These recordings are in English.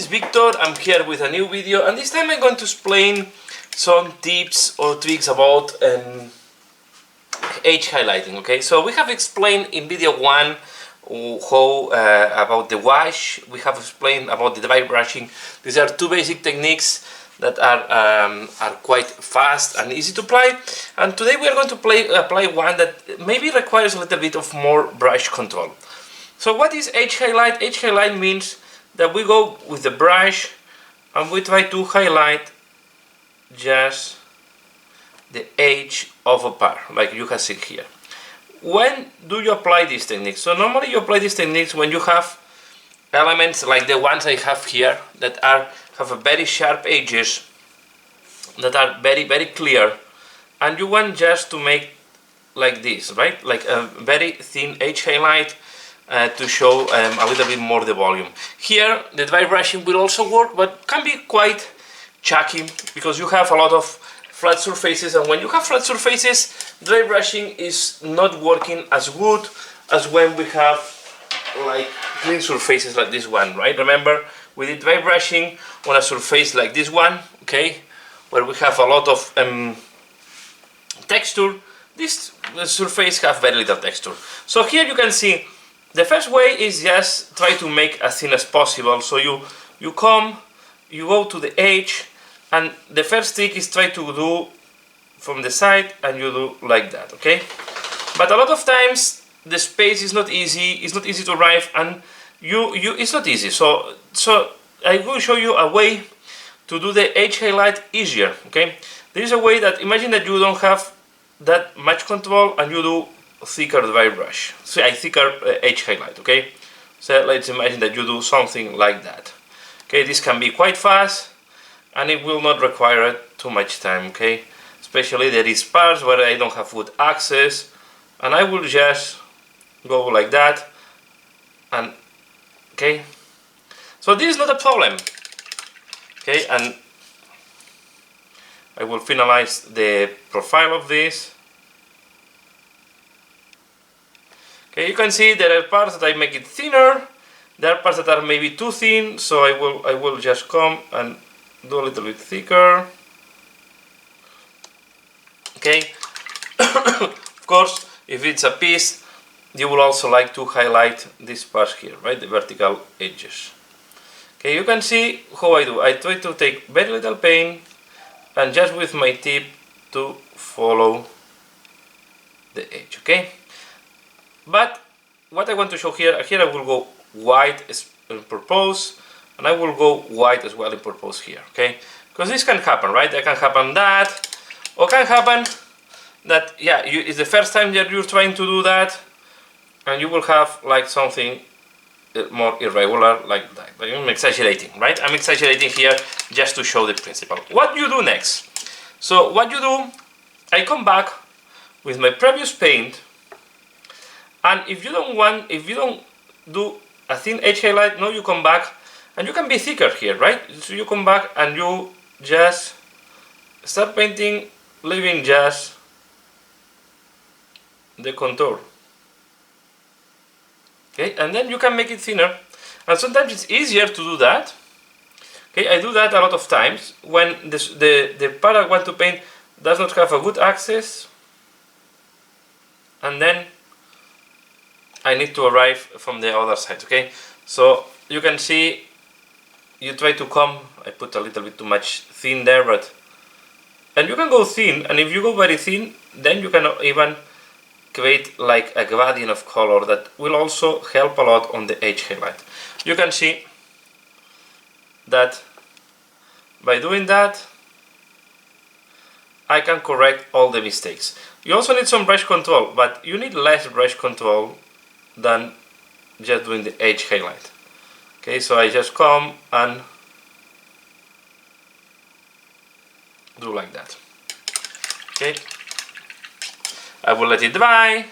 is Victor. I'm here with a new video, and this time I'm going to explain some tips or tricks about edge highlighting. Okay, so we have explained in video 1 how about the wash. We have explained about the dry brushing. These are two basic techniques that are quite fast and easy to apply, and today we are going to apply one that maybe requires a little bit of more brush control. So what is edge highlight? Edge highlight means that we go with the brush and we try to highlight just the edge of a part, like you can see here. When do you apply this technique? So normally you apply these techniques when you have elements like the ones I have here that have a very sharp edges, that are very clear, and you want just to make like this, right? Like a very thin edge highlight to show a little bit more the volume. Here the dry brushing will also work, but can be quite chucky because you have a lot of flat surfaces, and when you have flat surfaces, dry brushing is not working as good as when we have like clean surfaces like this one, right? Remember, we did dry brushing on a surface like this one, okay, where we have a lot of texture. This surface have very little texture. So here you can see the first way is just try to make as thin as possible. So you come, you go to the edge, and the first trick is try to do from the side, and you do like that, okay? But a lot of times the space is not easy. It's not easy to arrive, and it's not easy. So I will show you a way to do the edge highlight easier, okay? There is a way that, imagine that you don't have that much control and you do thicker dry brush, so a thicker edge highlight, okay? So let's imagine that you do something like that, okay? This can be quite fast and it will not require too much time, okay? Especially there is parts where I don't have good access, and I will just go like that, and okay, so this is not a problem, okay? And I will finalize the profile of this. Okay, you can see there are parts that I make it thinner, there are parts that are maybe too thin, so I will just come and do a little bit thicker. Okay. Of course, if it's a piece, you will also like to highlight this part here, right, the vertical edges. Okay, you can see how I do. I try to take very little paint and just with my tip to follow the edge, okay? But what I want to show here I will go white in purpose, and I will go white as well in purpose here, okay? Because this can happen, right? It can happen that, or can happen that, yeah, it's the first time that you're trying to do that, and you will have like something more irregular like that. I'm exaggerating, right? I'm exaggerating here just to show the principle. What you do next? So what you do, I come back with my previous paint, and if you don't do a thin edge highlight, now you come back and you can be thicker here, right? So you come back and you just start painting, leaving just the contour. Okay, and then you can make it thinner, and sometimes it's easier to do that. Okay, I do that a lot of times when the part I want to paint does not have a good access, and then I need to arrive from the other side, okay? So you can see, you try to come, I put a little bit too much thin there, and you can go thin, and if you go very thin, then you can even create like a gradient of color that will also help a lot on the edge highlight. You can see that by doing that, I can correct all the mistakes. You also need some brush control, but you need less brush control than just doing the edge highlight. Okay, so I just come and do like that. Okay, I will let it dry.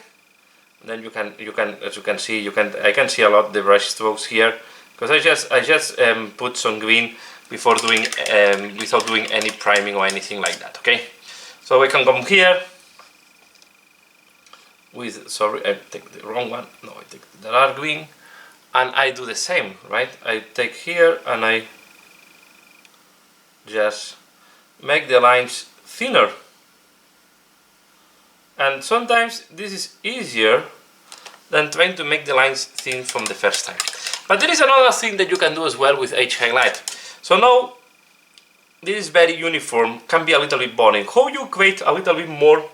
Then you can, as you can see, I can see a lot the brush strokes here because I just put some green before doing without doing any priming or anything like that. Okay, so we can come here with, sorry, I take the wrong one. No, I take the dark green, and I do the same, right? I take here and I just make the lines thinner. And sometimes this is easier than trying to make the lines thin from the first time. But there is another thing that you can do as well with edge highlight. So now this is very uniform, can be a little bit boring. How you create a little bit more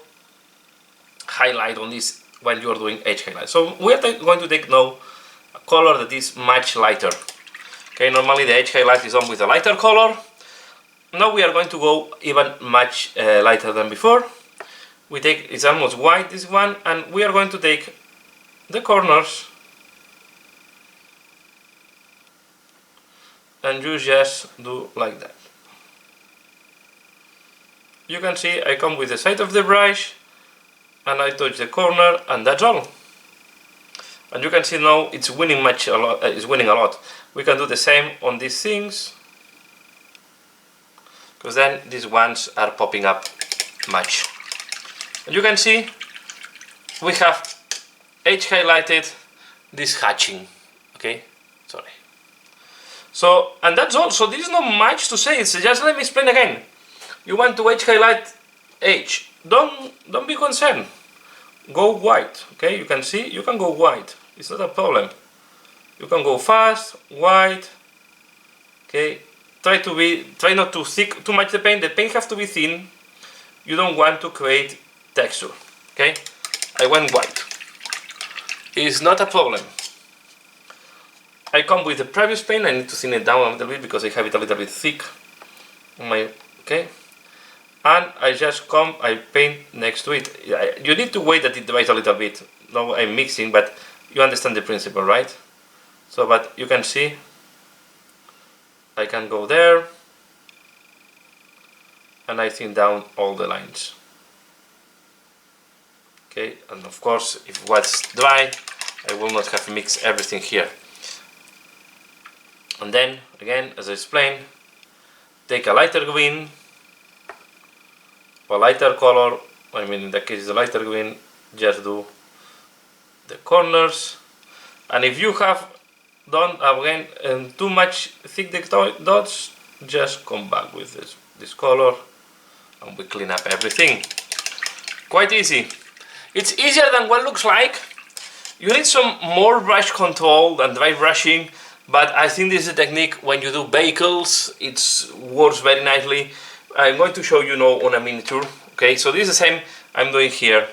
highlight on this when you are doing edge highlight? So we are going to take now a color that is much lighter. Okay, normally the edge highlight is done with a lighter color. Now we are going to go even much lighter than before. We take, it's almost white, this one, and we are going to take the corners and you just do like that. You can see I come with the side of the brush and I touch the corner, and that's all. And you can see now it's winning a lot. We can do the same on these things, because then these ones are popping up much. And you can see we have edge highlighted this hatching. Okay, sorry. So, and that's all. So there is not much to say. It's just, let me explain again. You want to edge highlight edge. Don't be concerned. Go white. Okay, you can see you can go white. It's not a problem. You can go fast, white. Okay, try not to thick too much the paint. The paint has to be thin. You don't want to create texture. Okay, I went white. It's not a problem. I come with the previous paint. I need to thin it down a little bit because I have it a little bit thick on my, okay. And I just come, I paint next to it. You need to wait that it dries a little bit. Now I'm mixing, but you understand the principle, right? So, but you can see, I can go there, and I thin down all the lines. Okay, and of course, if it was dry, I will not have mixed everything here. And then, again, as I explained, take a lighter green, a lighter color, I mean in that case the lighter green, just do the corners. And if you have done again too much thick dots, just come back with this color and we clean up everything. Quite easy. It's easier than what looks like. You need some more brush control than dry brushing, but I think this is a technique when you do vehicles, it works very nicely. I'm going to show you now on a miniature. Okay, so this is the same I'm doing here.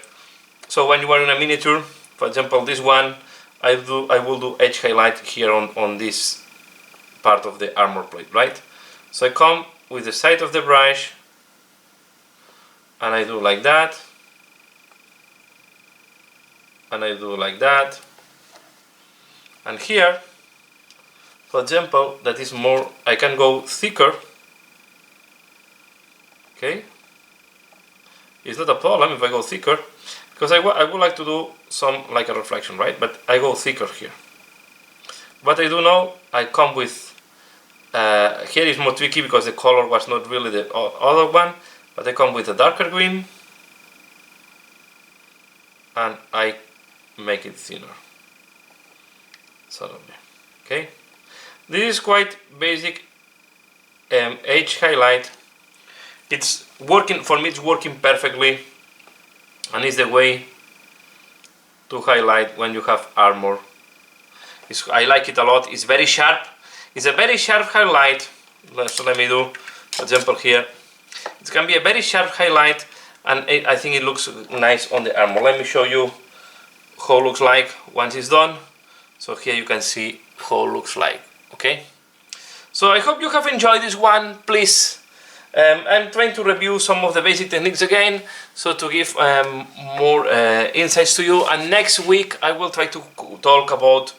So when you are in a miniature, for example this one, I will do edge highlight here on this part of the armor plate, right? So I come with the side of the brush and I do like that, and I do like that, and here, for example, that is more, I can go thicker. Okay, it's not a problem if I go thicker, because I would like to do some like a reflection, right? But I go thicker here. What I do now, I come with, here is more tricky because the color was not really the other one, but I come with a darker green and I make it thinner. Suddenly, okay? This is quite basic edge highlight. It's working, for me it's working perfectly, and it's the way to highlight when you have armor. I like it a lot. It's very sharp. It's a very sharp highlight. So let me do, for example here, it can be a very sharp highlight, and I think it looks nice on the armor. Let me show you how it looks like once it's done. So here you can see how it looks like. Okay, so I hope you have enjoyed this one. Please, I'm trying to review some of the basic techniques again, so to give more insights to you, and next week I will try to talk about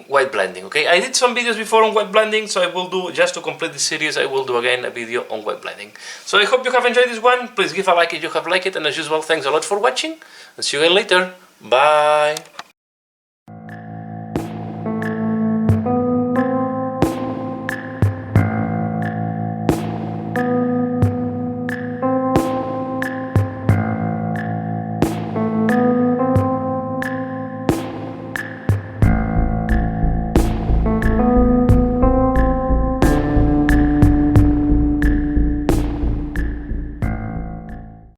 white blending. Okay, I did some videos before on white blending, so I will do, just to complete the series, I will do again a video on white blending. So I hope you have enjoyed this one. Please give a like if you have liked it, and as usual, thanks a lot for watching, and see you again later. Bye.